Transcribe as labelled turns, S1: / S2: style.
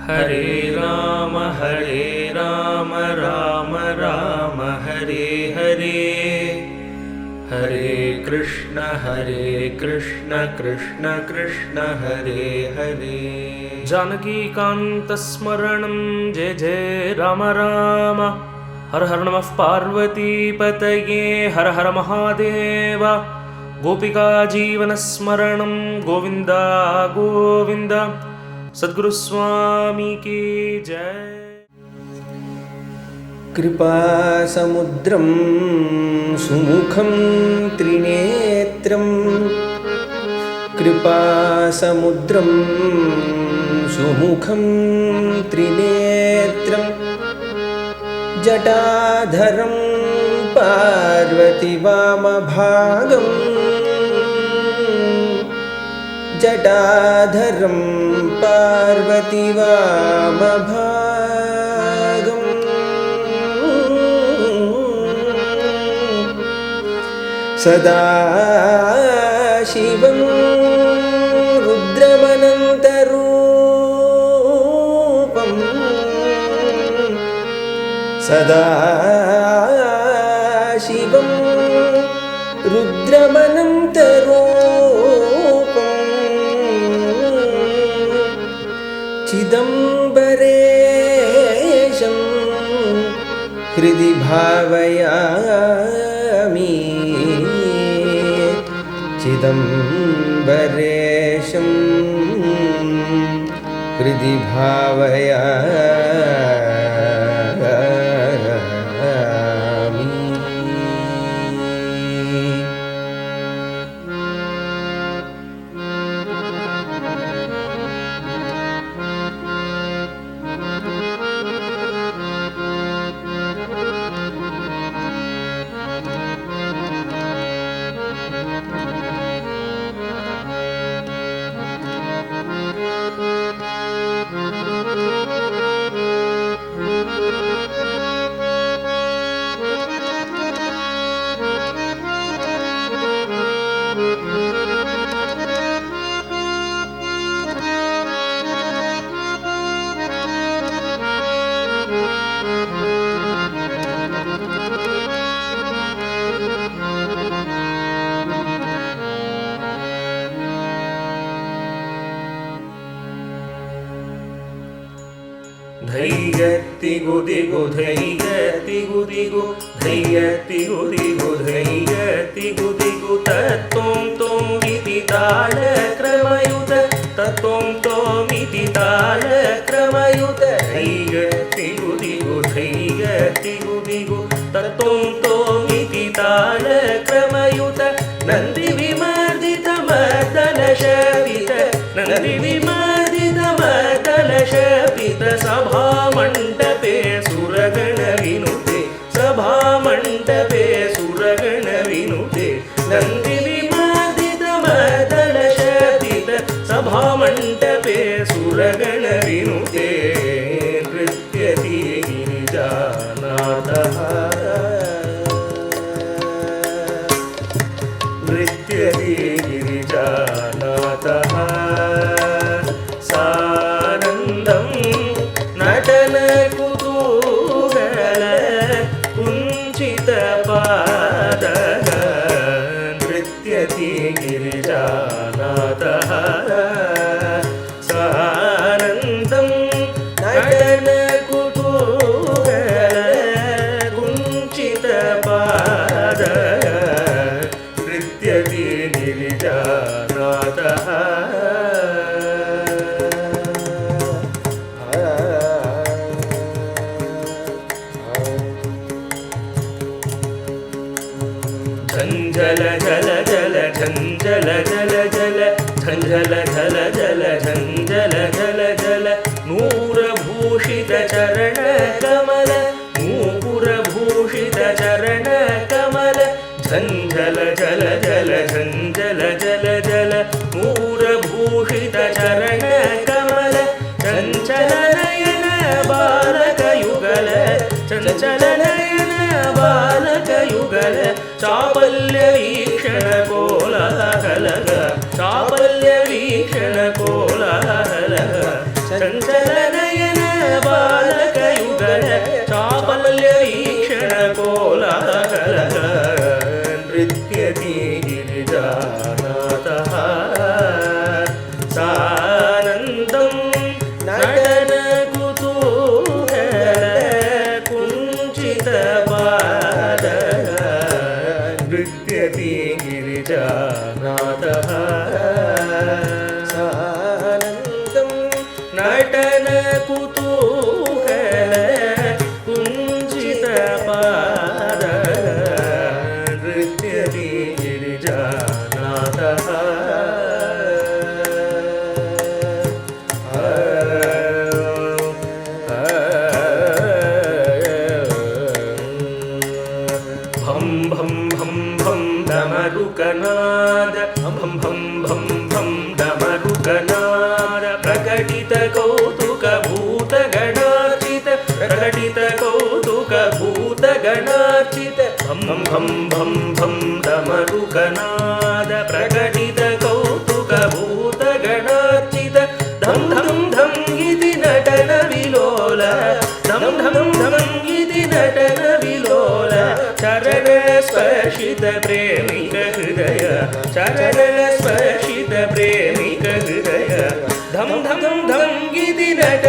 S1: ಹರೇ ರಾಮ ರಾಮ ರಾಮ ಹರೇ ಹರೇ, ಹರೇ ಕೃಷ್ಣ ಕೃಷ್ಣ ಕೃಷ್ಣ ಹರೇ ಹರೇ. ಜಾನಕೀಕಾಂತ ಸ್ಮರಣಂ ಜಯ ಜಯ ರಾಮ ರಾಮ. ಹರ ಹರ ನಮಃ ಪಾರ್ವತೀಪತಯೇ, ಹರ ಹರ ಮಹಾದೇವ. ಗೋಪಿಕಾ ಜೀವನ ಸ್ಮರಣಂ ಗೋವಿಂದ ಗೋವಿಂದ. ಸದ್ಗುರು ಸ್ವಾಮಿ ಕಿ ಜಯ.
S2: ಕೃಪಾಸಮುದ್ರಂ ಸುಮುಖಂ ತ್ರಿನೇತ್ರಂ, ಕೃಪಾಸಮುದ್ರಂ ಸುಮುಖಂ ತ್ರಿನೇತ್ರಂ, ಜಟಾಧರಂ ಪಾರ್ವತಿ ವಾಮಭಾಗಂ, ಜಟಾಧರಂ ಪಾರ್ವತಿ ವಾಮಭಾಗಂ. ಸದಾಶಿವಂ ರುದ್ರಮನಂತರೂಪಂ, ಸದಾಶಿವಂ ರುದ್ರಮನಂತರೂಪಂ, ಚಿದಂಬರೇಶಂ ಹೃದಿ ಭಾವಯಾಮಿ, ಚಿದಂಬರೇಶಂ ಹೃದಿ ಭಾವಯಾಮಿ.
S1: ಧೈರ್ಯತ್ತಿಗು ದಿಗು ಧೈರ್ಯತ್ತಿಗು ದಿಗು ಧೈರ್ಯತ್ತಿಗು ದಿಗು ಧೈರ್ಯತ್ತಿಗು ದಿಗು. ತತ್ತೋಂ ತೋಮಿತಿ ತಾಳ ಕ್ರಮಯುತ, ತತ್ತೋಂ ತೋಮಿತಿ ತಾಳ ಕ್ರಮಯುತ. ಧೈರ್ಯತ್ತಿಗು ದಿಗು ಧೈರ್ಯತ್ತಿಗು ದಿಗು ತತ್ತೋಂ ತೋಮಿತಿ ತಾಳ ಕ್ರಮಯುತ. ನಂದಿ ವಿಮರ್ದಿತ ಮರ್ದನ ಶಪಿತ, ನಂದಿ ವಿಮರ್ದಿತ ಮರ್ದನ ಶಪಿತ. ಸಭಾ ಮಂಟಪೆ ಸುರಗಣ ವಿನುತೆ, ಸಭಾ ಮಂಟಪೆ ಸುರಗಣ ವಿನುತೆ. ನಂದಿ ವಿಮರ್ದಿತ ಮರ್ದನ ಶಪಿತ, ಸಭಾ ಮಂಟಪೆ ಸುರಗಣ ವಿನುತೆ. ನೃತ್ಯತಿ ಗಿರಿಜಾನಾಥಃ, ನೃತ್ಯತಿ ಗಿರಿಜಾನಾಥಃ. ಸಾನಂದಂ ನಟನ ಕುತೂಹಲ ಕುಂಚಿತ ಪಾದ, ನೃತ್ಯತಿ ಗಿರಿಜಾನಾಥಃ. ಸಾನಂದಂ ನಟನ ಕುತೂಹಲ ಕುಂಚಿತ ಪಾದ, ನೃತ್ಯತಿ ಗಿರಿಜಾನಾಥಃ. ಝಂझಲ ಜಲ ಜಲ ಝಂझಲ ಜಲ ಜಲ ಝಂझಲ ಜಲ ಜಲ ಝಂझಲ ಜಲ ಜಲ. ನೂರಭೂಷಿತ ಚರಣ ಕಮಲ, ನೂಪುರ ಭೂಷಿತ ಚರಣ ಕಮಲ. ಝಂझಲ ಜಲ ಜಲ ಝಂझಲ ಜಲ ಜಲ ನೂರಭೂಷಿತ ಚರಣ ಕಮಲ. ಚಂಚಲ ನಯನ ಬಾಲಕ ಯುಗಲ, ಚಂಚಲ ನಯನ ಬಾಲಕ ಯುಗಲ. ಚಾಪಲ್ಯ ವೀಕ್ಷಣ ಕೋಲಾಹಲಗ, ಚಾಪಲ್ಯ ವೀಕ್ಷಣ ಕೋಲಾಹಲಗ. ಚಂಚಲ ನಯನ ನಟನ ಕುತೂಹಲ ಕುಂಚಿತ ಪಾದ ನೃತ್ಯತಿ ಗಿರಿಜಾನಾಥಃ
S2: ಸಾನಂದಂ
S1: ನಟನ ಕುತೂಹಲ ಕುಂಚಿತ ಪಾದ ನೃತ್ಯತಿ ಗಿರಿಜಾನಾಥಃ ಭಂ ಭಂ ಭಂ ಭಂ ಡಮರುಕನಾದ ಭಂ ಭಂ ಭಂ ಭಂ ಡಮರುಕನಾದ ಪ್ರಕಟಿತ ಕೌತುಕ ಭೂತ ಗಣಾರ್ಚಿತ ಪ್ರಕಟಿತ ಕೌತುಕ ಭೂತ ಗಣಾರ್ಚಿತ ಭಂ ಭಂ ಭಂ ಭಂ ಡಮರುಕನಾದ ಪ್ರಕಟಿತ ಕೌತುಕ ಭೂತ ಗಣಾರ್ಚಿತ ಧಂ ಧಂ ಧಂ ಇತಿ ನಟನ ವಿಲೋಲ ಧಂ ಧಂ ಧಂ ಇತಿ ನಟನ ವಿಲೋಲ ಚರಣ ಸ್ಪರ್ಶಿತ ಪ್ರೇಮಿಕ ಹೃದಯ ಚರಣ ಸ್ಪರ್ಶಿತ ಪ್ರೇಮಿಕ ಹೃದಯ ಧಂ ಧಂ ಧಂ ಇತಿ ನಟ